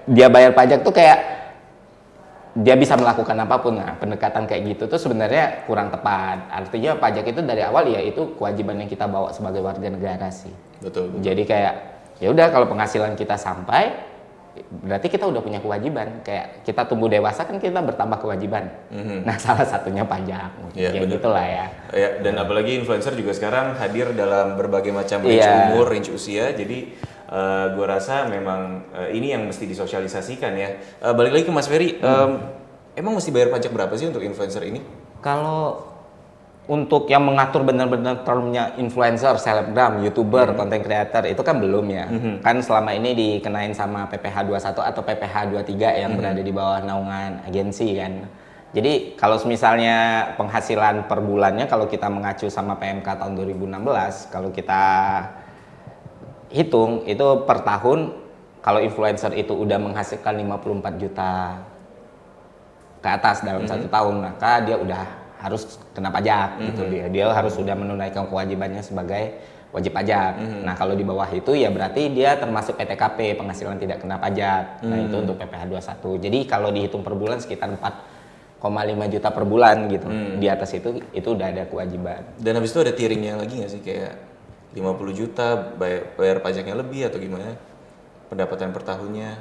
dia bayar pajak tuh kayak dia bisa melakukan apapun. Nah, pendekatan kayak gitu tuh sebenarnya kurang tepat. Artinya pajak itu dari awal ya itu kewajiban yang kita bawa sebagai warga negara sih. Betul. Jadi kayak ya udah kalau penghasilan kita sampai, berarti kita udah punya kewajiban. Kayak kita tumbuh dewasa kan kita bertambah kewajiban. Nah, salah satunya pajak. Ya, gitulah ya. Ya, dan apalagi influencer juga sekarang hadir dalam berbagai macam range umur, range usia. Jadi gue rasa memang ini yang mesti disosialisasikan ya. Balik lagi ke Mas Ferry, emang mesti bayar pajak berapa sih untuk influencer ini? Kalau untuk yang mengatur benar-benar termnya influencer, selebgram, youtuber, content creator itu kan belum ya. Kan selama ini dikenain sama PPh 21 atau PPh 23 yang berada di bawah naungan agensi kan. Jadi kalau misalnya penghasilan per bulannya kalau kita mengacu sama PMK tahun 2016, kalau kita hitung itu per tahun kalau influencer itu udah menghasilkan 54 juta ke atas dalam 1 tahun, maka dia udah harus kena pajak gitu. Dia harus sudah menunaikan kewajibannya sebagai wajib pajak. Nah, kalau di bawah itu ya berarti dia termasuk PTKP, penghasilan tidak kena pajak. Nah, itu untuk PPh 21. Jadi kalau dihitung per bulan sekitar 4,5 juta per bulan gitu. Di atas itu udah ada kewajiban. Dan habis itu ada tiringnya lagi nggak sih, kayak 50 juta bayar pajaknya lebih atau gimana? Pendapatan per tahunnya?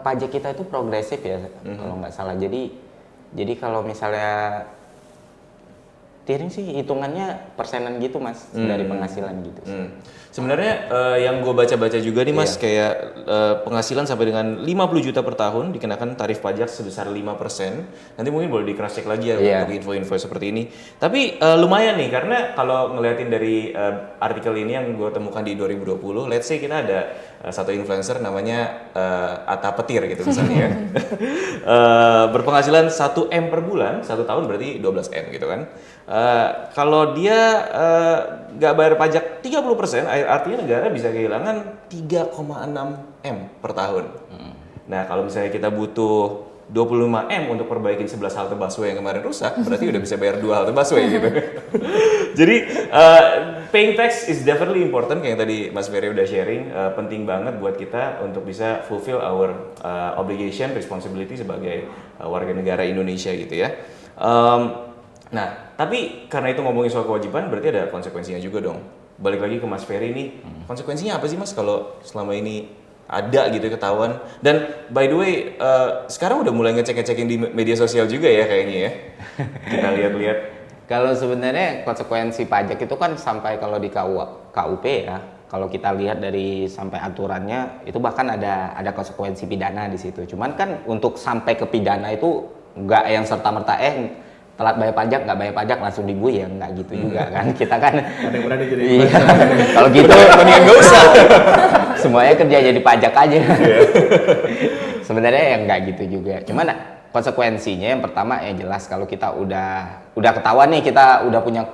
Pajak kita itu progresif ya, kalau nggak salah. Jadi kalau misalnya tiring sih hitungannya persenan gitu mas, dari penghasilan gitu. Sebenarnya yang gue baca-baca juga nih mas, kayak penghasilan sampai dengan 50 juta per tahun dikenakan tarif pajak sebesar 5%. Nanti mungkin boleh di cross check lagi ya untuk info-info seperti ini. Tapi lumayan nih, karena kalau ngeliatin dari artikel ini yang gue temukan di 2020, let's say kita ada satu influencer namanya Atta Petir gitu misalnya ya. Berpenghasilan 1M per bulan, 1 tahun berarti 12M gitu kan. Kalau dia nggak bayar pajak 30%, artinya negara bisa kehilangan 3,6M per tahun. Nah, kalau misalnya kita butuh 25M untuk perbaikin 11 halte busway yang kemarin rusak, berarti udah bisa bayar 2 halte busway gitu. Jadi paying tax is definitely important, kayak yang tadi Mas Ferry udah sharing, penting banget buat kita untuk bisa fulfill our obligation, responsibility sebagai warga negara Indonesia gitu ya. Nah, tapi karena itu ngomongin soal kewajiban, berarti ada konsekuensinya juga dong. Balik lagi ke Mas Ferry nih, konsekuensinya apa sih mas kalau selama ini ada gitu ketahuan? Dan by the way, sekarang udah mulai ngecek-ngecekin di media sosial juga ya kayaknya ya. Kita lihat-lihat. Kalau sebenarnya konsekuensi pajak itu kan sampai kalau di KUP ya, kalau kita lihat dari sampai aturannya itu bahkan ada konsekuensi pidana di situ. Cuman kan untuk sampai ke pidana itu nggak yang serta-merta telat bayar pajak, nggak bayar pajak langsung dibuih ya, nggak gitu juga kan. Kita kan ada yang berani jadi kalau gitu mendingan nggak usah. Semuanya kerja jadi pajak aja. Sebenarnya ya nggak gitu juga. Cuman konsekuensinya yang pertama ya jelas kalau kita udah ketahuan nih kita udah punya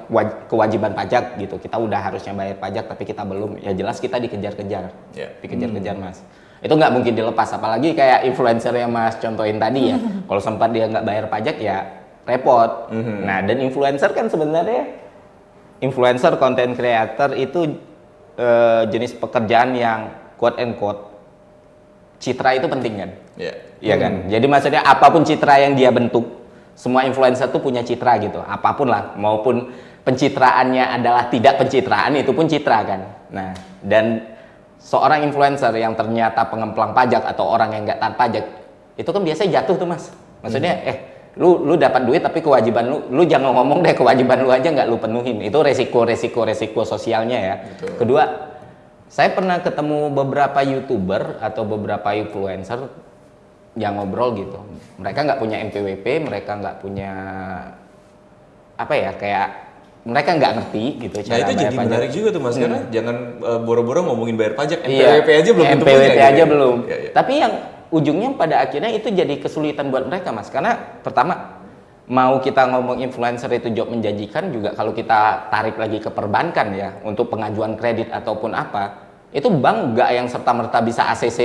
kewajiban pajak gitu, kita udah harusnya bayar pajak tapi kita belum, ya jelas kita dikejar-kejar. Dikejar-kejar mas. Itu nggak mungkin dilepas, apalagi kayak influencer yang mas contohin tadi ya. Kalau sempat dia nggak bayar pajak ya repot. Nah, dan influencer kan sebenarnya influencer, content creator itu jenis pekerjaan yang quote and quote citra itu penting kan? Iya kan? Jadi maksudnya apapun citra yang dia bentuk, semua influencer tuh punya citra gitu. Apapun lah, maupun pencitraannya adalah tidak pencitraan, itu pun citra kan. Nah, dan seorang influencer yang ternyata pengemplang pajak atau orang yang nggak taat pajak, itu kan biasanya jatuh tuh mas. Maksudnya lu dapat duit tapi kewajiban lu jangan ngomong deh, kewajiban lu aja nggak lu penuhin. Itu resiko sosialnya ya. Betul. Kedua, saya pernah ketemu beberapa YouTuber atau beberapa influencer yang ngobrol gitu. Mereka nggak punya NPWP, mereka nggak punya apa ya, kayak mereka nggak ngerti gitu cara itu bayar jadi pajak. menarik juga tuh mas, karena jangan boro-boro ngomongin bayar pajak, NPWP aja belum tentu punya. NPWP aja belum. Ya. Tapi yang ujungnya pada akhirnya itu jadi kesulitan buat mereka mas, karena pertama mau kita ngomong influencer itu job menjanjikan juga, kalau kita tarik lagi ke perbankan ya untuk pengajuan kredit ataupun apa, itu bank nggak yang serta-merta bisa ACC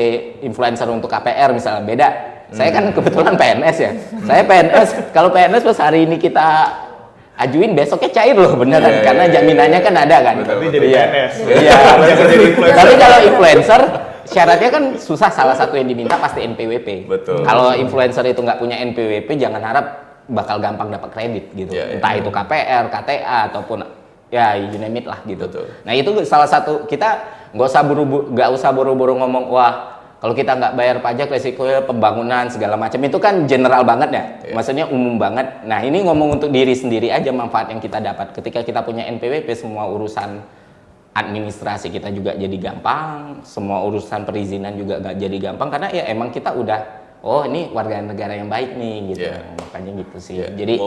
influencer untuk KPR misalnya, beda. Saya kan kebetulan PNS ya, saya PNS, kalau PNS pas hari ini kita ajuin besoknya cair loh beneran, karena jaminannya kan ada kan. Tapi jadi PNS. Iya. Tapi kalau influencer syaratnya kan susah, salah satu yang diminta pasti NPWP. Betul. Kalau influencer itu nggak punya NPWP, jangan harap bakal gampang dapat kredit gitu. Entah itu KPR, KTA ataupun ya you name it lah gitu. Betul. Nah itu salah satu, kita nggak usah buru-buru ngomong wah kalau kita nggak bayar pajak resikonya pembangunan segala macam, itu kan general banget ya. Maksudnya umum banget. Nah ini ngomong untuk diri sendiri aja manfaat yang kita dapat ketika kita punya NPWP, semua urusan administrasi kita juga jadi gampang, semua urusan perizinan juga nggak jadi gampang karena ya emang kita udah ini warga negara yang baik nih gitu. Makanya gitu sih. Jadi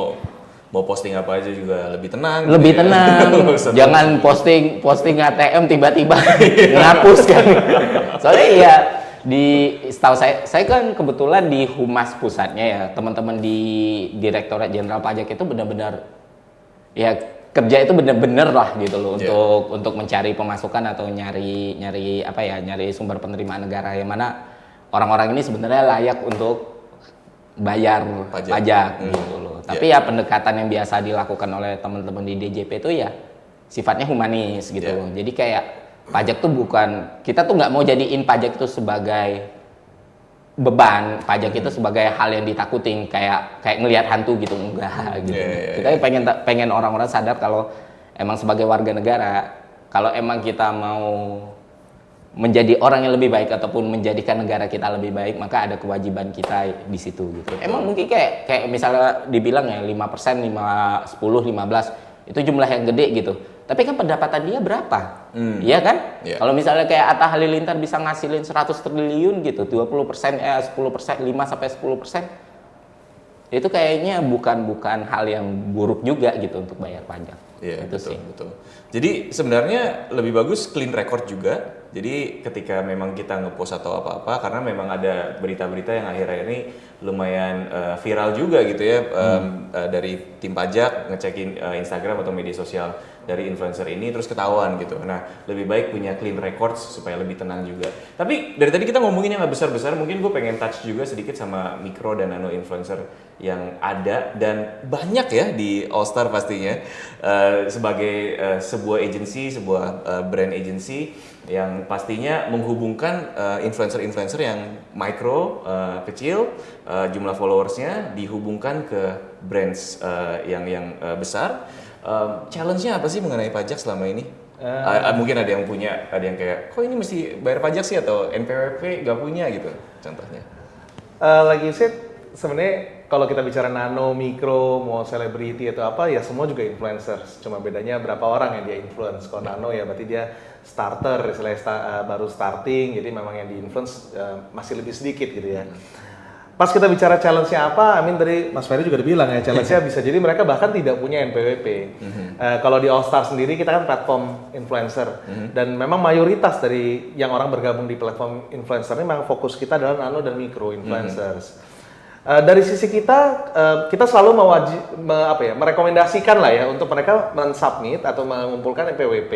mau posting apa aja juga lebih tenang. Lebih tenang. Jangan posting ATM tiba-tiba ngapus kan. Soalnya ya setahu saya kan kebetulan di Humas pusatnya ya, teman-teman di Direktorat Jenderal Pajak itu benar-benar ya kerja itu benar-benar lah gitu loh untuk mencari pemasukan atau nyari sumber penerimaan negara yang mana orang-orang ini sebenarnya layak untuk bayar pajak gitu loh. Tapi ya pendekatan yang biasa dilakukan oleh teman-teman di DJP itu ya sifatnya humanis gitu loh. Jadi kayak pajak tuh kita tuh nggak mau jadiin pajak itu sebagai beban, pajak itu sebagai hal yang ditakutin, kayak ngelihat hantu gitu, enggak gitu. Kita pengen orang-orang sadar kalau emang sebagai warga negara, kalau emang kita mau menjadi orang yang lebih baik ataupun menjadikan negara kita lebih baik, maka ada kewajiban kita di situ gitu. Emang mungkin kayak misalnya dibilang ya 5%, 10, 15 itu jumlah yang gede gitu. Tapi kan pendapatan dia berapa? Iya kan? Kalau misalnya kayak Atta Halilintar bisa ngasilin 100 triliun gitu, 10%, 10%, 5-10%, itu kayaknya bukan hal yang buruk juga gitu untuk bayar pajak. Iya, itu betul. Jadi sebenarnya lebih bagus clean record juga. Jadi ketika memang kita ngepost atau apa-apa, karena memang ada berita-berita yang akhir-akhir ini lumayan viral juga gitu ya, dari tim pajak ngecekin Instagram atau media sosial dari influencer ini terus ketahuan gitu. Nah, lebih baik punya clean records supaya lebih tenang juga. Tapi dari tadi kita ngomongin yang nggak besar-besar, mungkin gue pengen touch juga sedikit sama mikro dan nano influencer yang ada dan banyak ya di All Star pastinya, sebagai sebuah agency, sebuah brand agency yang pastinya menghubungkan influencer-influencer yang micro, kecil, jumlah followersnya dihubungkan ke brands yang besar. Challenge-nya apa sih mengenai pajak selama ini? Mungkin ada yang kayak, kok ini mesti bayar pajak sih, atau NPWP nggak punya gitu, contohnya. Lagi sebenarnya kalau kita bicara nano, mikro, mau selebriti atau apa, ya semua juga influencers. Cuma bedanya berapa orang yang dia influence. Kalau nano ya berarti dia starter, baru starting, jadi memang yang di influence masih lebih sedikit gitu ya. Pas kita bicara challenge-nya apa, Amin tadi Mas Ferry juga udah bilang ya, challenge-nya bisa jadi mereka bahkan tidak punya NPWP. Kalau di All Star sendiri kita kan platform influencer, dan memang mayoritas dari yang orang bergabung di platform influencer ini memang fokus kita adalah nano dan mikro influencers. Dari sisi kita selalu merekomendasikan lah ya untuk mereka mensubmit atau mengumpulkan NPWP,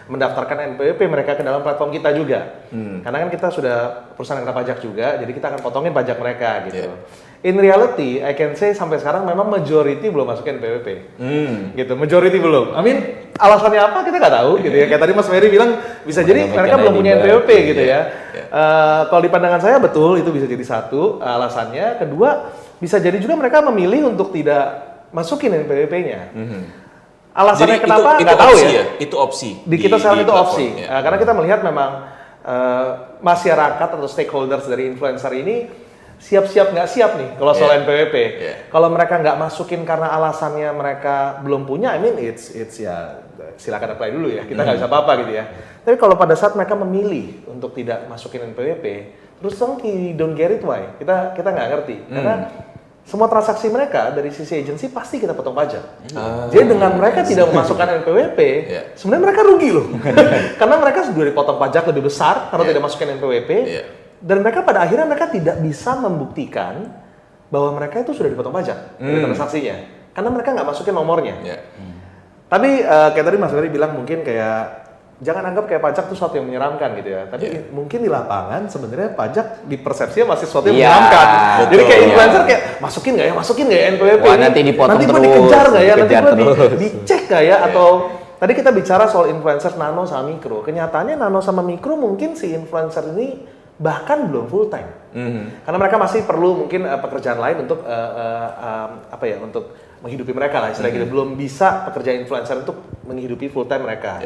mendaftarkan NPWP mereka ke dalam platform kita juga. Karena kan kita sudah perusahaan yang kena pajak juga, jadi kita akan potongin pajak mereka gitu. In reality, I can say sampai sekarang memang majority belum masuk NPWP. Gitu, majority belum. Alasannya apa kita nggak tahu gitu ya. Kayak tadi Mas Ferry bilang bisa jadi mereka belum punya NPWP gitu ya. Kalau di pandangan saya betul itu bisa jadi satu alasannya. Kedua, bisa jadi juga mereka memilih untuk tidak masukin NPWP-nya. Alasannya jadi kenapa nggak tahu ya. Itu opsi. Di kita sekarang itu opsi. Karena kita melihat memang masyarakat atau stakeholders dari influencer ini siap-siap nggak siap nih kalau soal NPWP. Kalau mereka nggak masukin karena alasannya mereka belum punya, it's ya silakan apply dulu ya. Kita nggak bisa apa-apa gitu ya. Tapi kalau pada saat mereka memilih untuk tidak masukin NPWP, terus don't get it why? Kita nggak ngerti. Karena semua transaksi mereka dari sisi agensi pasti kita potong pajak. Jadi dengan mereka tidak memasukkan NPWP, sebenarnya mereka rugi loh. Karena mereka sudah dipotong pajak lebih besar karena tidak masukkan NPWP. Dan mereka pada akhirnya mereka tidak bisa membuktikan bahwa mereka itu sudah dipotong pajak dari transaksinya. Karena mereka nggak masukin nomornya. Tapi kayak tadi Mas Ferry bilang mungkin kayak jangan anggap kayak pajak itu sesuatu yang menyeramkan gitu ya. Tapi mungkin di lapangan sebenarnya pajak di persepsinya masih sesuatu yang menyeramkan. Jadi kayak influencer kayak masukin nggak ya NPWP. Wah, nanti dipotong nanti terus. gue dikejar nggak ya? Nanti gue dicek nggak ya? Atau tadi kita bicara soal influencer nano sama mikro. Kenyataannya nano sama mikro mungkin si influencer ini bahkan belum full time. Karena mereka masih perlu mungkin pekerjaan lain untuk untuk menghidupi mereka lah istilahnya gitu. Belum bisa pekerjaan influencer untuk menghidupi full time mereka.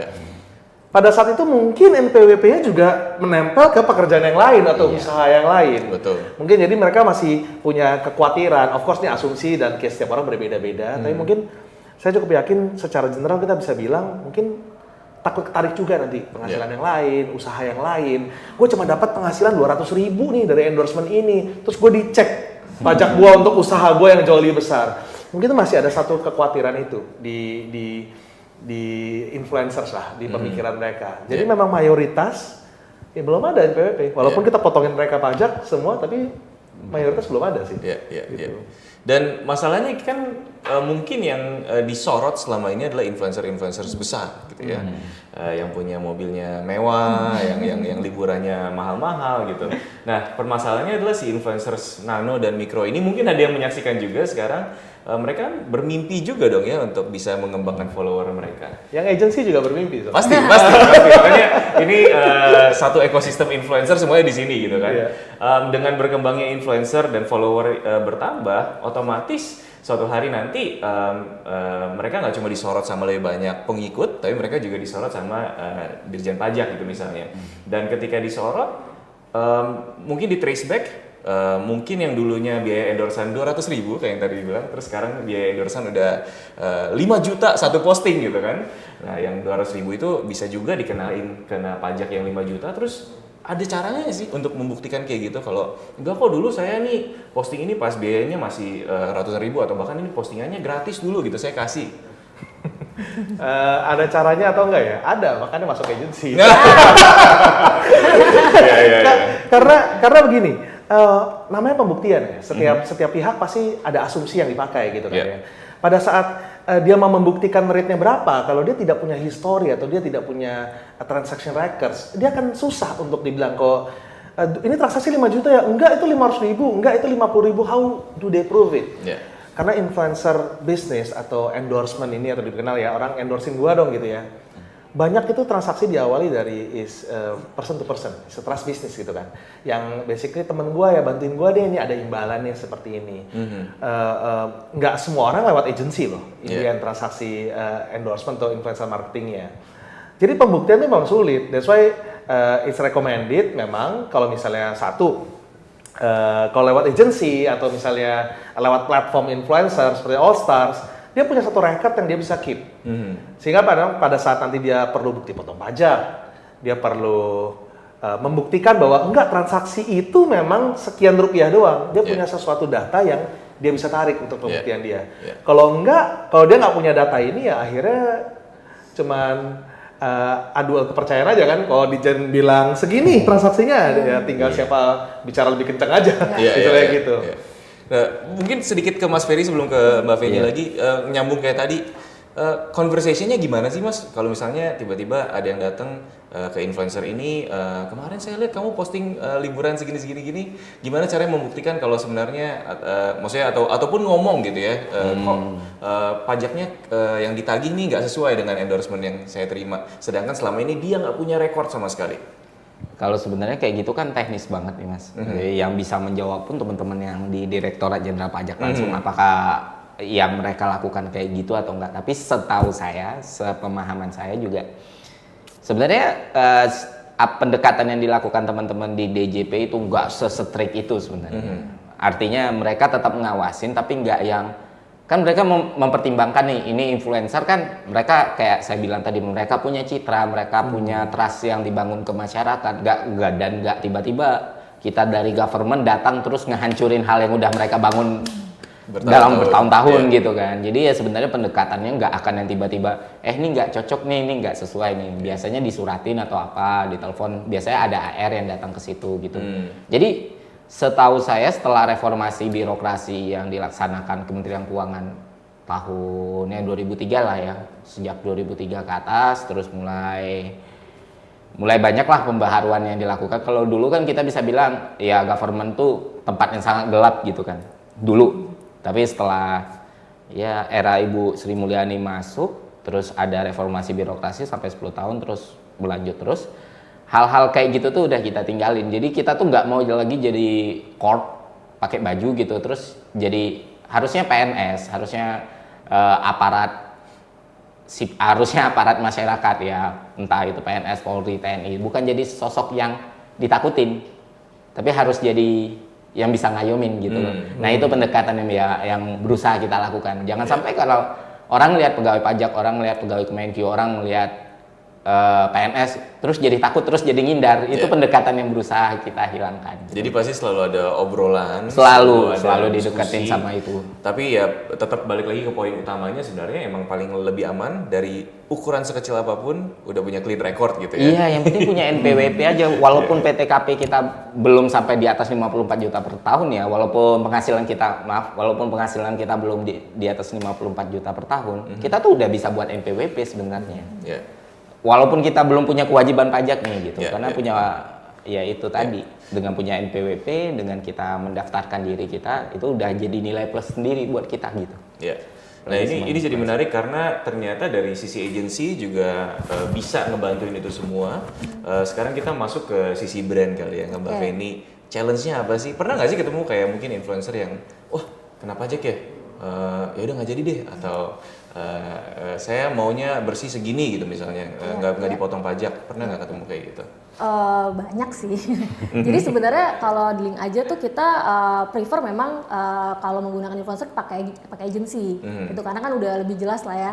Pada saat itu mungkin NPWP-nya juga menempel ke pekerjaan yang lain atau usaha yang lain. Betul. Mungkin jadi mereka masih punya kekhawatiran. Of course ini asumsi dan case setiap orang berbeda-beda. Tapi mungkin saya cukup yakin secara general kita bisa bilang mungkin takut ketarik juga nanti penghasilan yang lain, usaha yang lain. Gue cuma dapat penghasilan 200.000 nih dari endorsement ini. Terus gue dicek pajak gue untuk usaha gue yang jauh lebih besar. Mungkin itu masih ada satu kekhawatiran itu di influencers lah, di pemikiran mereka. Jadi memang mayoritas ya belum ada NPWP. Walaupun kita potongin mereka pajak semua, tapi mayoritas belum ada sih. Gitu. Dan masalahnya kan mungkin yang disorot selama ini adalah influencer besar gitu ya. Yang punya mobilnya mewah, yang liburannya mahal-mahal gitu. Nah, permasalahannya adalah si influencers nano dan mikro ini mungkin ada yang menyaksikan juga sekarang. Mereka bermimpi juga dong ya untuk bisa mengembangkan follower mereka. Yang agency juga bermimpi. Pasti. Makanya ini satu ekosistem influencer semuanya di sini gitu kan. Dengan berkembangnya influencer dan follower bertambah, otomatis suatu hari nanti mereka nggak cuma disorot sama lebih banyak pengikut, tapi mereka juga disorot sama Dirjen Pajak gitu misalnya. Dan ketika disorot, mungkin di trace back. Mungkin yang dulunya biaya endorsan 200.000 kayak yang tadi dibilang, terus sekarang biaya endorsan udah 5 juta satu posting gitu kan. Nah yang 200.000 itu bisa juga kena pajak yang 5 juta, terus ada caranya sih untuk membuktikan kayak gitu kalau enggak kok dulu saya nih posting ini pas biayanya masih ratusan ribu atau bahkan ini postingannya gratis dulu gitu saya kasih. Ada caranya atau enggak ya? Ada, makanya masuk agency. Karena begini. Namanya pembuktian ya. Setiap pihak pasti ada asumsi yang dipakai gitu kan ya. Pada saat dia mau membuktikan meritnya berapa, kalau dia tidak punya history atau dia tidak punya transaction records, dia akan susah untuk dibilang kok ini transaksi 5 juta ya, enggak itu 500.000, enggak itu 50.000, how do they prove it? Karena influencer business atau endorsement ini atau dikenal ya, orang endorsein gua dong gitu ya. Banyak itu transaksi diawali dari person to person, trust business gitu kan. Yang basically temen gue ya bantuin gue deh, ini ada imbalannya seperti ini. Nggak semua orang lewat agency loh, ini transaksi endorsement atau influencer marketingnya. Jadi pembuktian itu memang sulit, that's why it's recommended memang kalau misalnya kalau lewat agency atau misalnya lewat platform influencer seperti All Stars, dia punya satu record yang dia bisa keep. Sehingga pada saat nanti dia perlu bukti potong pajak, dia perlu membuktikan bahwa enggak transaksi itu memang sekian rupiah doang. Dia punya sesuatu data yang dia bisa tarik untuk pembuktian dia. Kalau dia nggak punya data ini ya akhirnya cuman adu kepercayaan aja kan. Kalau Dijen bilang segini transaksinya, ya tinggal siapa bicara lebih kencang aja. Gitu. Nah, mungkin sedikit ke Mas Ferry sebelum ke Mbak Feni lagi, nyambung kayak tadi, conversation-nya gimana sih Mas? Kalau misalnya tiba-tiba ada yang datang ke influencer ini, kemarin saya lihat kamu posting liburan segini-gini, gimana caranya membuktikan kalau sebenarnya, maksudnya ataupun ngomong gitu ya, kok pajaknya yang ditagih nih nggak sesuai dengan endorsement yang saya terima, sedangkan selama ini dia nggak punya record sama sekali. Kalau sebenarnya kayak gitu kan teknis banget nih Mas. Jadi yang bisa menjawab pun teman-teman yang di Direktorat Jenderal Pajak langsung apakah yang mereka lakukan kayak gitu atau enggak. Tapi setahu saya, sepemahaman saya juga sebenarnya pendekatan yang dilakukan teman-teman di DJP itu enggak se-strict itu sebenarnya. Artinya mereka tetap ngawasin tapi enggak yang kan mereka mempertimbangkan nih, ini influencer kan mereka kayak saya bilang tadi, mereka punya citra, mereka punya trust yang dibangun ke masyarakat, nggak tiba-tiba kita dari government datang terus ngehancurin hal yang udah mereka bangun dalam bertahun-tahun gitu kan. Jadi ya sebenarnya pendekatannya nggak akan yang tiba-tiba ini nggak cocok nih, ini nggak sesuai nih. Biasanya disuratin atau apa, ditelepon, biasanya ada AR yang datang ke situ gitu. Jadi setahu saya setelah reformasi birokrasi yang dilaksanakan Kementerian Keuangan tahunnya 2003 lah ya, sejak 2003 ke atas terus mulai banyaklah pembaharuan yang dilakukan. Kalau dulu kan kita bisa bilang ya government tuh tempat yang sangat gelap gitu kan dulu, tapi setelah ya era Ibu Sri Mulyani masuk terus ada reformasi birokrasi sampai 10 tahun terus berlanjut terus. Hal-hal kayak gitu tuh udah kita tinggalin. Jadi kita tuh nggak mau lagi jadi corp pakai baju gitu terus jadi harusnya PNS, harusnya harusnya aparat masyarakat ya, entah itu PNS, Polri, TNI, bukan jadi sosok yang ditakutin, tapi harus jadi yang bisa ngayomin gitu loh. Nah itu pendekatan yang berusaha kita lakukan. Jangan sampai kalau orang lihat pegawai pajak, orang lihat pegawai Kemenq, orang lihat PNS, terus jadi takut, terus jadi ngindar. Itu pendekatan yang berusaha kita hilangkan. Jadi pasti selalu ada obrolan, selalu ada dideketin diskusi. sama itu. Tapi ya tetap balik lagi ke poin utamanya, sebenarnya emang paling lebih aman dari ukuran sekecil apapun udah punya clean record gitu ya. Iya, yang penting punya NPWP aja. Walaupun PTKP kita belum sampai di atas 54 juta per tahun ya, walaupun penghasilan kita belum di atas 54 juta per tahun, kita tuh udah bisa buat NPWP sebenarnya. Yeah. Walaupun kita belum punya kewajiban pajak nih gitu, Yeah, karena yeah. punya ya itu tadi, dengan punya NPWP, dengan kita mendaftarkan diri kita, itu udah jadi nilai plus sendiri buat kita gitu. Ya. Nah ini jadi menarik karena ternyata dari sisi agensi juga bisa ngebantuin itu semua. Sekarang kita masuk ke sisi brand kali ya, Mbak Feni. Challenge-nya apa sih? Pernah nggak sih ketemu kayak mungkin influencer yang, wah kenapa pajak ya? Ya udah nggak jadi deh, atau saya maunya bersih segini gitu misalnya, nggak dipotong pajak. Pernah nggak ketemu kayak gitu? Banyak sih. Jadi sebenarnya kalau di Link aja tuh kita prefer memang kalau menggunakan influencer pakai agensi gitu, karena kan udah lebih jelas lah ya.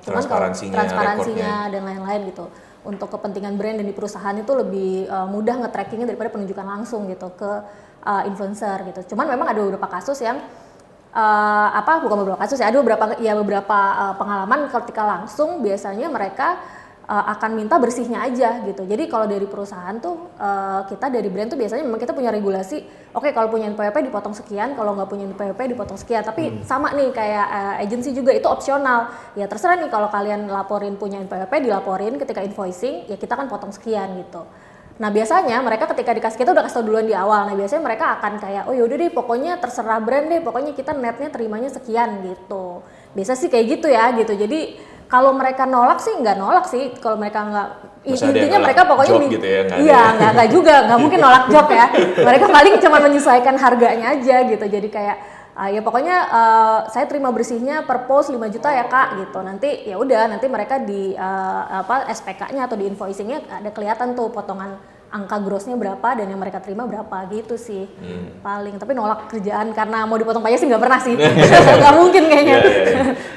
Cuman kalau transparansinya dan lain-lain gitu. Untuk kepentingan brand dan di perusahaan itu lebih mudah nge-trackingnya daripada penunjukan langsung gitu ke influencer gitu. Cuman memang ada beberapa kasus yang bukan beberapa kasus ya, ada beberapa pengalaman ketika langsung biasanya mereka akan minta bersihnya aja gitu. Jadi kalau dari perusahaan tuh kita dari brand tuh biasanya memang kita punya regulasi, oke, kalau punya NPWP dipotong sekian, kalau nggak punya NPWP dipotong sekian. Tapi sama nih kayak agensi juga itu opsional. Ya terserah nih kalau kalian laporin punya NPWP dilaporin ketika invoicing, ya kita kan potong sekian gitu. Nah biasanya mereka ketika dikasih, kita udah kasih tau duluan di awal. Nah biasanya mereka akan kayak, oh yaudah deh pokoknya terserah brand deh, pokoknya kita netnya terimanya sekian gitu. Biasa sih kayak gitu ya gitu. Jadi kalau mereka nolak sih nggak nolak sih, kalau mereka nggak, intinya mereka pokoknya gitu ya, nggak juga, nggak mungkin nolak job ya. Mereka paling cuma menyesuaikan harganya aja gitu. Jadi kayak ya pokoknya saya terima bersihnya per post 5 juta ya kak gitu. Nanti ya udah, nanti mereka di SPK-nya atau di invoicing-nya ada kelihatan tuh potongan angka grossnya berapa dan yang mereka terima berapa gitu sih paling. Tapi nolak kerjaan karena mau dipotong pajak sih nggak pernah sih. Nggak mungkin kayaknya.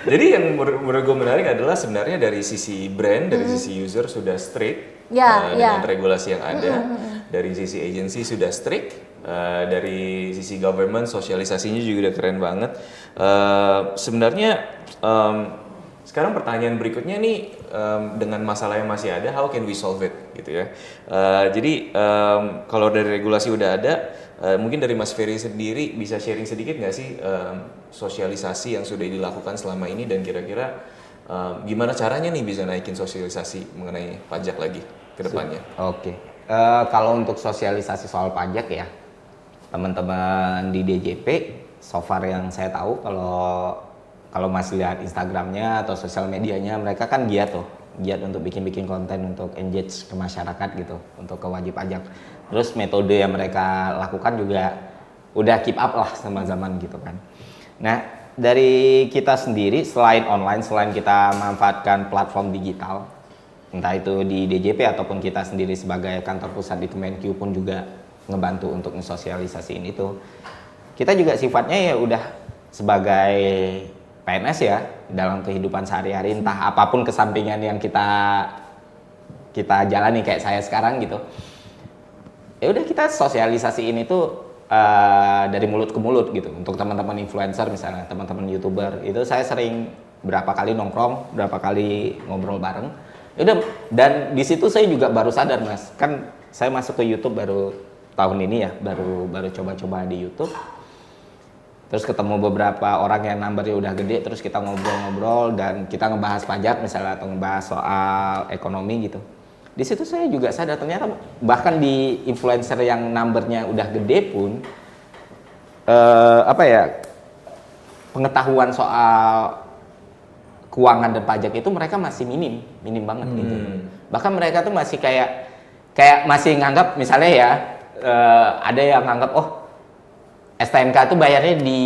Jadi yang menurut gue menarik adalah sebenarnya dari sisi brand, dari sisi user sudah strict dengan regulasi yang ada. Dari sisi agency sudah strict, dari sisi government sosialisasinya juga udah keren banget. Sebenarnya sekarang pertanyaan berikutnya nih, dengan masalah yang masih ada, how can we solve it gitu ya. Jadi kalau dari regulasi udah ada, mungkin dari Mas Ferry sendiri bisa sharing sedikit nggak sih sosialisasi yang sudah dilakukan selama ini, dan kira-kira gimana caranya nih bisa naikin sosialisasi mengenai pajak lagi ke depannya? Oke. Kalau untuk sosialisasi soal pajak ya, teman-teman di DJP so far yang saya tahu, kalau masih lihat Instagramnya atau sosial medianya, mereka kan giat untuk bikin konten untuk engage ke masyarakat gitu, untuk ke wajib pajak. Terus metode yang mereka lakukan juga udah keep up lah sama zaman gitu kan. Nah dari kita sendiri, selain online, selain kita manfaatkan platform digital, entah itu di DJP ataupun kita sendiri sebagai kantor pusat di Kemenq pun juga ngebantu untuk mensosialisasiin itu. Kita juga sifatnya ya udah sebagai PNS ya, dalam kehidupan sehari-hari, entah apapun kesampingan yang kita jalani kayak saya sekarang gitu. Ya udah kita sosialisasiin itu dari mulut ke mulut gitu. Untuk teman-teman influencer misalnya, teman-teman YouTuber, itu saya sering berapa kali nongkrong, berapa kali ngobrol bareng. Ya udah, dan di situ saya juga baru sadar Mas, kan saya masuk ke YouTube baru tahun ini ya, baru coba-coba di YouTube. Terus ketemu beberapa orang yang numbernya udah gede, terus kita ngobrol-ngobrol dan kita ngebahas pajak misalnya atau ngebahas soal ekonomi gitu. Di situ saya juga sadar ternyata bahkan di influencer yang numbernya udah gede pun pengetahuan soal keuangan dan pajak itu mereka masih minim banget gitu. Bahkan mereka tuh masih kayak masih nganggap misalnya ya ada yang nganggap STNK tuh bayarnya di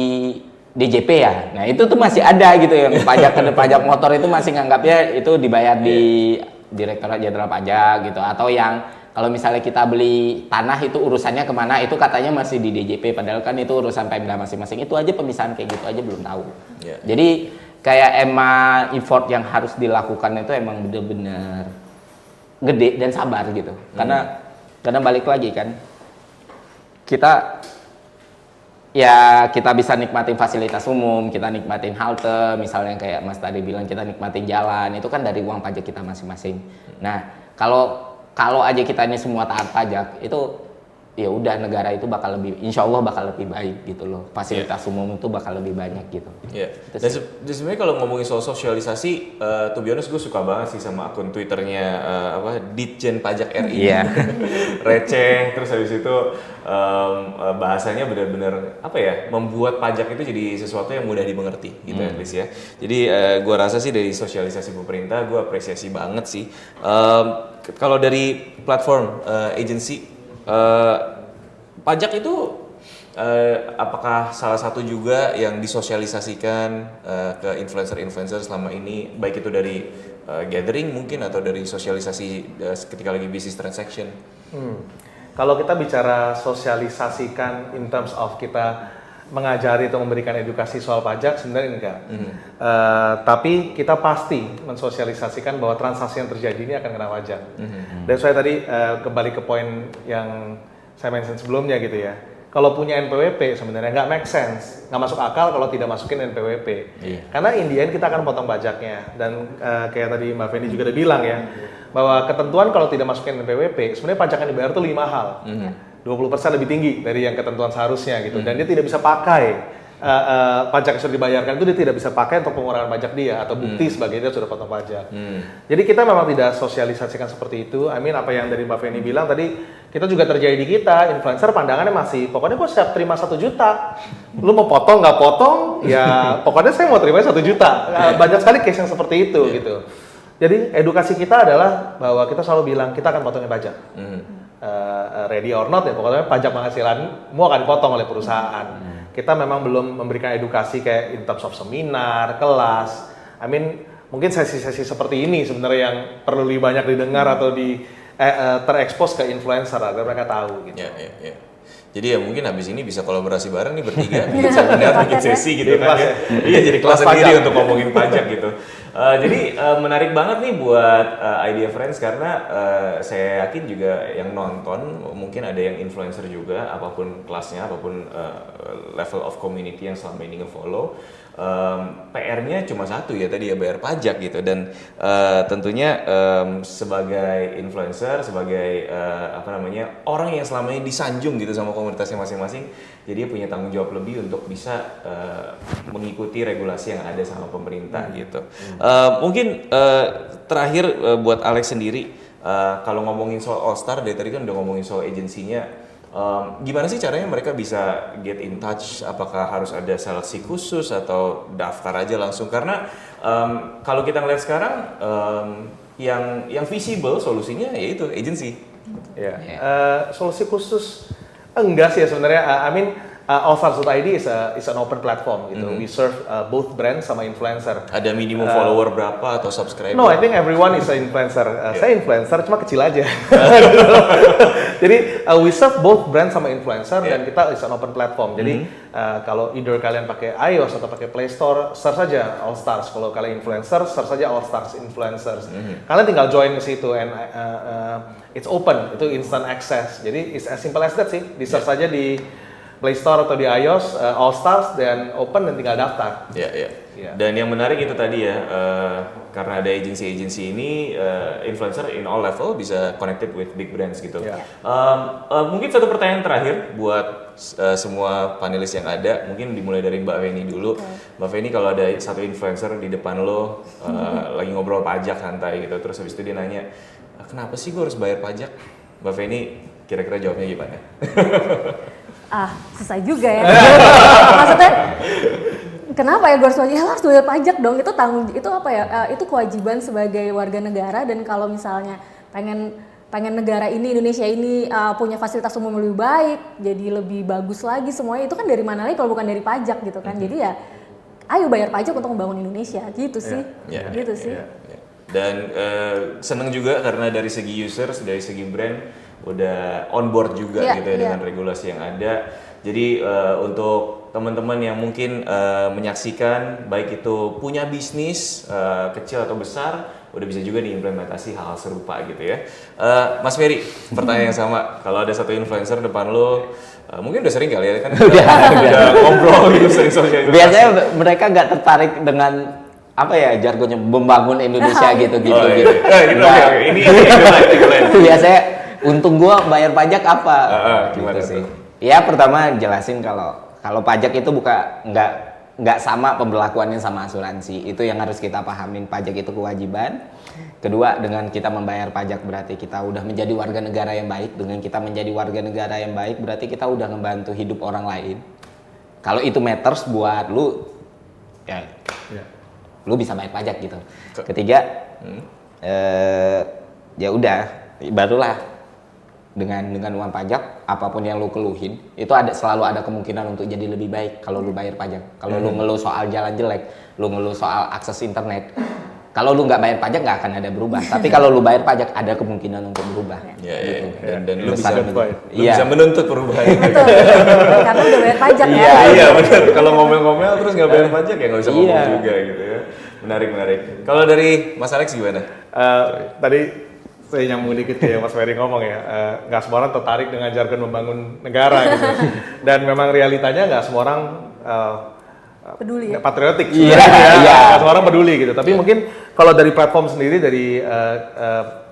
DJP ya. Nah itu tuh masih ada gitu yang pajak motor itu masih nganggapnya itu dibayar di Direktorat Jenderal Pajak gitu, atau yang kalau misalnya kita beli tanah itu urusannya kemana itu katanya masih di DJP, padahal kan itu urusan Pemda masing-masing. Itu aja pemisahan kayak gitu aja belum tahu. Jadi kayak emang effort yang harus dilakukan itu emang bener-bener gede dan sabar gitu. Karena balik lagi kan kita bisa nikmatin fasilitas umum, kita nikmatin halte, misalnya kayak Mas tadi bilang kita nikmatin jalan, itu kan dari uang pajak kita masing-masing. Nah, kalau aja kita ini semua taat pajak, itu ya udah negara itu bakal lebih, insya Allah bakal lebih baik gitu loh. Fasilitas umum itu bakal lebih banyak gitu. Iya. Dan sebenarnya kalau ngomongin soal sosialisasi, to be honest gue suka banget sih sama akun Twitternya Ditjen Pajak RI. Iya. Receh, terus habis itu bahasanya benar-benar membuat pajak itu jadi sesuatu yang mudah dimengerti gitu at least ya. Jadi gue rasa sih dari sosialisasi pemerintah gue apresiasi banget sih. Kalau dari platform agency pajak itu apakah salah satu juga yang disosialisasikan ke influencer-influencer selama ini, baik itu dari gathering mungkin atau dari sosialisasi ketika lagi business transaction? Kalau kita bicara sosialisasikan in terms of kita mengajari atau memberikan edukasi soal pajak, sebenarnya enggak. Tapi kita pasti mensosialisasikan bahwa transaksi yang terjadi ini akan kena pajak. Dan saya tadi kembali ke poin yang saya mention sebelumnya gitu ya. Kalau punya NPWP sebenarnya nggak make sense, nggak masuk akal kalau tidak masukin NPWP. Karena in the end kita akan potong pajaknya. Dan kayak tadi Mbak Feni juga udah bilang ya, bahwa ketentuan kalau tidak masukin NPWP, sebenarnya pajak yang dibayar itu 5 hal. 20% lebih tinggi dari yang ketentuan seharusnya gitu, dan dia tidak bisa pakai pajak yang sudah dibayarkan itu, dia tidak bisa pakai untuk pengurangan pajak dia atau bukti sebagai dia sudah potong pajak. Jadi kita memang tidak sosialisasikan seperti itu. Apa yang dari Mbak Feni bilang tadi, kita juga terjadi di kita, influencer pandangannya masih pokoknya gue siap terima 1 juta, lu mau potong nggak potong ya pokoknya saya mau terima 1 juta. Banyak sekali case yang seperti itu gitu. Jadi edukasi kita adalah bahwa kita selalu bilang kita akan potongin pajak. Ready or not ya, pokoknya pajak penghasilanmu akan dipotong oleh perusahaan. Kita memang belum memberikan edukasi kayak in terms of seminar, kelas. Mungkin sesi-sesi seperti ini sebenarnya yang perlu lebih banyak didengar atau terekspos ke influencer agar mereka tahu gitu. Ya. Jadi ya mungkin habis ini bisa kolaborasi bareng nih bertiga, bikin seminar, bikin sesi gitu kan ya. Iya, jadi kelas sendiri untuk ngomongin pajak gitu. Jadi menarik banget nih buat Idea Friends karena saya yakin juga yang nonton mungkin ada yang influencer juga, apapun kelasnya, apapun level of community yang selama ini nge-follow. PR-nya cuma satu ya tadi ya, bayar pajak gitu. Dan tentunya sebagai influencer, sebagai orang yang selama ini disanjung gitu sama komunitasnya masing-masing, jadi dia punya tanggung jawab lebih untuk bisa mengikuti regulasi yang ada sama pemerintah gitu. Mungkin terakhir buat Alex sendiri, kalau ngomongin soal All Star, dari tadi kan udah ngomongin soal agensinya. Gimana sih caranya mereka bisa get in touch? Apakah harus ada seleksi khusus atau daftar aja langsung? Karena kalau kita ngeliat sekarang yang visible solusinya yaitu agency. Solusi khusus enggak sih ya sebenarnya. Allstars.id is an open platform gitu. We serve both brand sama influencer. Ada minimum follower berapa atau subscriber? No, I think everyone is an influencer. Saya influencer cuma kecil aja. Jadi we serve both brand sama influencer dan kita is an open platform. Jadi kalau either kalian pakai iOS atau pakai Play Store, search saja Allstars. Kalau kalian influencer, search saja Allstars Influencers. Kalian tinggal join ke situ and it's open, itu instant access. Jadi it's as simple as that sih. Di search saja di Play Store atau di iOS, Allstars, dan open dan tinggal daftar. Iya. Dan yang menarik itu tadi ya, karena ada agensi-agensi ini, influencer in all level bisa connected with big brands gitu. Mungkin satu pertanyaan terakhir buat semua panelis yang ada, mungkin dimulai dari Mbak Feni dulu. Mbak Feni, kalau ada satu influencer di depan lo, lagi ngobrol pajak santai gitu, terus habis itu dia nanya, kenapa sih gue harus bayar pajak? Mbak Feni kira-kira jawabnya gimana? Susah juga ya. Maksudnya kenapa ya gue harus wajib? Ya, harus bayar pajak dong. Itu itu apa ya? Itu kewajiban sebagai warga negara, dan kalau misalnya pengen negara ini, Indonesia ini punya fasilitas umum lebih baik, jadi lebih bagus lagi semuanya, itu kan dari mana lagi kalau bukan dari pajak gitu kan. Jadi ya ayo bayar pajak untuk membangun Indonesia gitu sih. Gitu sih. Dan seneng juga karena dari segi users, dari segi brand udah on board juga gitu ya dengan regulasi yang ada. Jadi untuk teman-teman yang mungkin menyaksikan, baik itu punya bisnis kecil atau besar, udah bisa juga diimplementasi hal serupa gitu ya. Mas Ferry, pertanyaan yang sama. Kalau ada satu influencer depan lo, mungkin udah sering kali ya kan? udah ngobrol gitu, sering sosialisasi. Biasanya mereka nggak tertarik dengan apa ya jargonnya membangun Indonesia gitu. Ini Biasanya untung gua bayar pajak apa? Gimana Gitu sih. Ya pertama jelasin kalau pajak itu nggak sama pemberlakuannya sama asuransi. Itu yang harus kita pahamin. Pajak itu kewajiban. Kedua, dengan kita membayar pajak berarti kita udah menjadi warga negara yang baik. Dengan kita menjadi warga negara yang baik berarti kita udah ngebantu hidup orang lain. Kalau itu matters buat lu, lu bisa bayar pajak gitu. Ketiga, ya udah, barulah dengan uang pajak apapun yang lu keluhin itu selalu ada kemungkinan untuk jadi lebih baik kalau lu bayar pajak. Kalau lu ngeluh soal jalan jelek, lu ngeluh soal akses internet, kalau lu nggak bayar pajak nggak akan ada berubah. Tapi kalau lu bayar pajak ada kemungkinan untuk berubah. Gitu. Dan lu Iya. bisa menuntut perubahan. Betul. Karena udah bayar pajak ya. Iya benar. Kalau ngomel-ngomel terus nggak bayar pajak ya nggak bisa ngomong juga gitu ya. Menarik. Kalau dari Mas Alex gimana? Tadi saya nyambung dikit ya Mas Ferry ngomong ya, nggak semua orang tertarik dengan jargon membangun negara gitu. Dan memang realitanya nggak semua orang Peduli ya. patriotik. Iya. Nggak semua orang peduli gitu. Tapi mungkin kalau dari platform sendiri, dari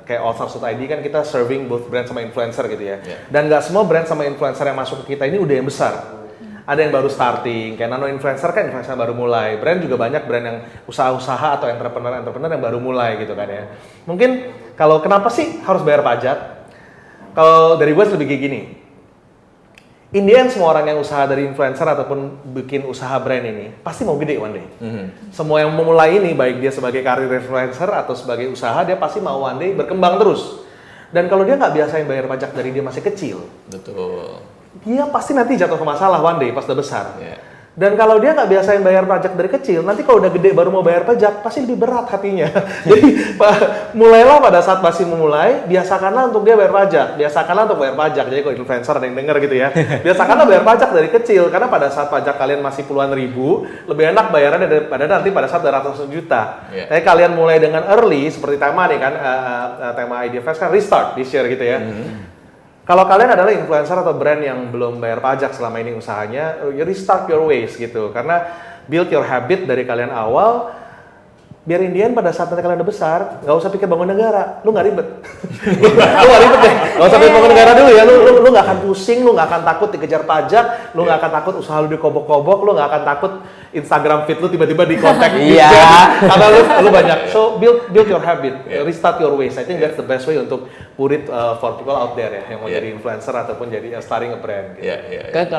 kayak allstars.id kan kita serving both brand sama influencer gitu ya. Dan nggak semua brand sama influencer yang masuk ke kita ini udah yang besar. Ada yang baru starting, kayak nano influencer kan influencer baru mulai. Brand juga banyak brand yang usaha-usaha atau entrepreneur yang baru mulai gitu kan ya. Mungkin kalau kenapa sih harus bayar pajak? Kalau dari gue lebih kayak gini. In the end semua orang yang usaha dari influencer ataupun bikin usaha brand ini pasti mau gede one day. Semua yang memulai ini baik dia sebagai karir influencer atau sebagai usaha, dia pasti mau one day berkembang terus. Dan kalau dia nggak biasain bayar pajak dari dia masih kecil, Betul. dia pasti nanti jatuh ke masalah one day pas udah besar. Dan kalau dia nggak biasain bayar pajak dari kecil, nanti kalau udah gede baru mau bayar pajak, pasti lebih berat hatinya. Jadi mulailah pada saat masih memulai, biasakanlah untuk dia bayar pajak, biasakanlah untuk bayar pajak. Jadi kalau influencer ada yang denger gitu ya, biasakanlah bayar pajak dari kecil, karena pada saat pajak kalian masih puluhan ribu, lebih enak bayarannya daripada nanti pada saat ratusan juta. Tapi kalian mulai dengan early, seperti tema nih kan, tema IDFS kan restart this year gitu ya. Kalau kalian adalah influencer atau brand yang belum bayar pajak selama ini usahanya, you restart your ways gitu. Karena build your habit dari kalian awal, biar Indian pada saat nanti kalian udah besar, nggak usah pikir bangun negara, lu nggak ribet. Lu nggak ribet deh, nggak usah pikir bangun negara dulu ya, lu nggak akan pusing, lu nggak akan takut dikejar pajak, lu nggak akan takut usaha lu dikobok-kobok, lu nggak akan takut Instagram feed lu tiba-tiba di kontak karena lu banyak. So build your habit, restart your ways. I think that's the best way untuk put it for people out there ya, yang mau jadi influencer ataupun jadi starting a brand. Gitu. Kan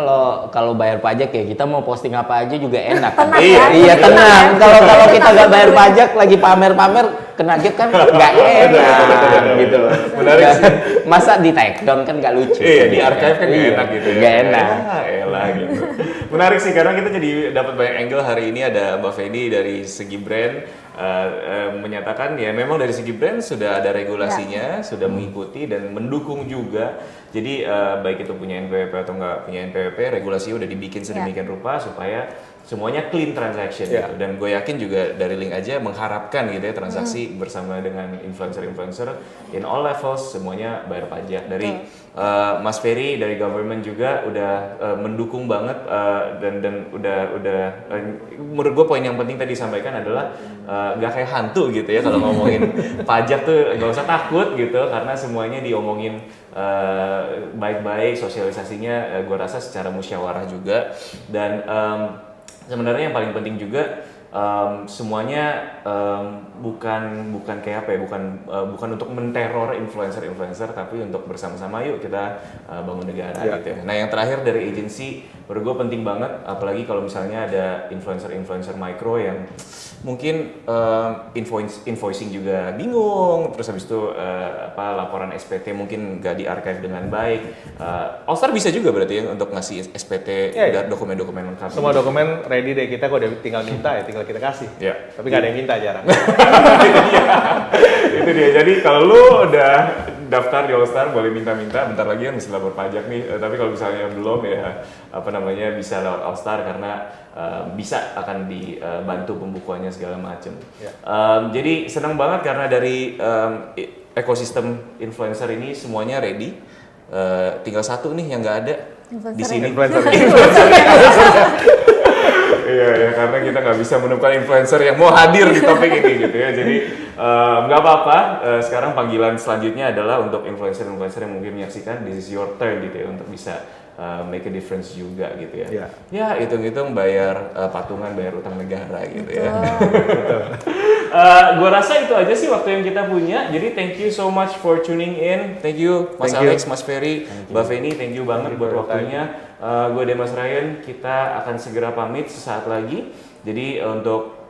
kalau bayar pajak ya kita mau posting apa aja juga enak. Tenang Iya tenang. Kalau kita nggak bayar pajak lagi pamer-pamer kena gate kan nggak enak gitu loh. Menarik sih. Masa di take down kan nggak lucu. Iya, di archive kan nggak enak gitu ya. Nggak enak. Elah gitu. Menarik sih karena kita jadi dapat banyak angle hari ini. Ada Mbak Fedi dari segi brand menyatakan ya memang dari segi brand sudah ada regulasinya, sudah mengikuti dan mendukung juga. Jadi baik itu punya NPWP atau nggak punya NPWP, regulasinya udah dibikin sedemikian rupa supaya semuanya clean transaction gitu. Dan gue yakin juga dari Link aja mengharapkan gitu ya transaksi bersama dengan influencer-influencer in all levels semuanya bayar pajak. Dari Mas Ferry dari government juga udah mendukung banget dan udah menurut gue poin yang penting tadi disampaikan adalah gak kayak hantu gitu ya kalau ngomongin pajak tuh gak usah takut gitu karena semuanya diomongin baik-baik, sosialisasinya gue rasa secara musyawarah juga. Dan sebenarnya yang paling penting juga semuanya bukan kayak apa ya, bukan untuk menteror influencer, tapi untuk bersama-sama yuk kita bangun negara gitu ya. Nah yang terakhir dari agency, menurut gue penting banget, apalagi kalau misalnya ada influencer micro yang mungkin invoicing juga bingung, terus habis itu laporan SPT mungkin nggak di-archive dengan baik. All-Star bisa juga berarti ya untuk ngasih SPT dan dokumen-dokumen lengkap. Semua dokumen ready deh, kita kok udah tinggal minta ya, tinggal kita kasih. Tapi nggak ada yang minta jarang. Itu dia. Jadi kalau lu udah daftar di All-Star boleh minta-minta, bentar lagi kan mesti lapor pajak nih. Tapi kalau misalnya belum ya bisa lewat All-Star karena bisa akan dibantu pembukuannya segala macam. Jadi senang banget karena dari ekosistem influencer ini semuanya ready. Tinggal satu nih yang nggak ada di sini. Iya, karena kita nggak bisa menemukan influencer yang mau hadir di topik ini gitu ya. Jadi nggak apa-apa. Sekarang panggilan selanjutnya adalah untuk influencer-influencer yang mungkin menyaksikan, this is your turn gitu ya untuk bisa make a difference juga gitu ya. Ya hitung-hitung bayar patungan, bayar utang negara gitu ya. Gua rasa itu aja sih waktu yang kita punya. Jadi thank you so much for tuning in. Thank you Mas Alex, Mas Ferry, Mbak Feni, thank you banget buat waktunya. Gue Demas Ryan, kita akan segera pamit sesaat lagi. Jadi untuk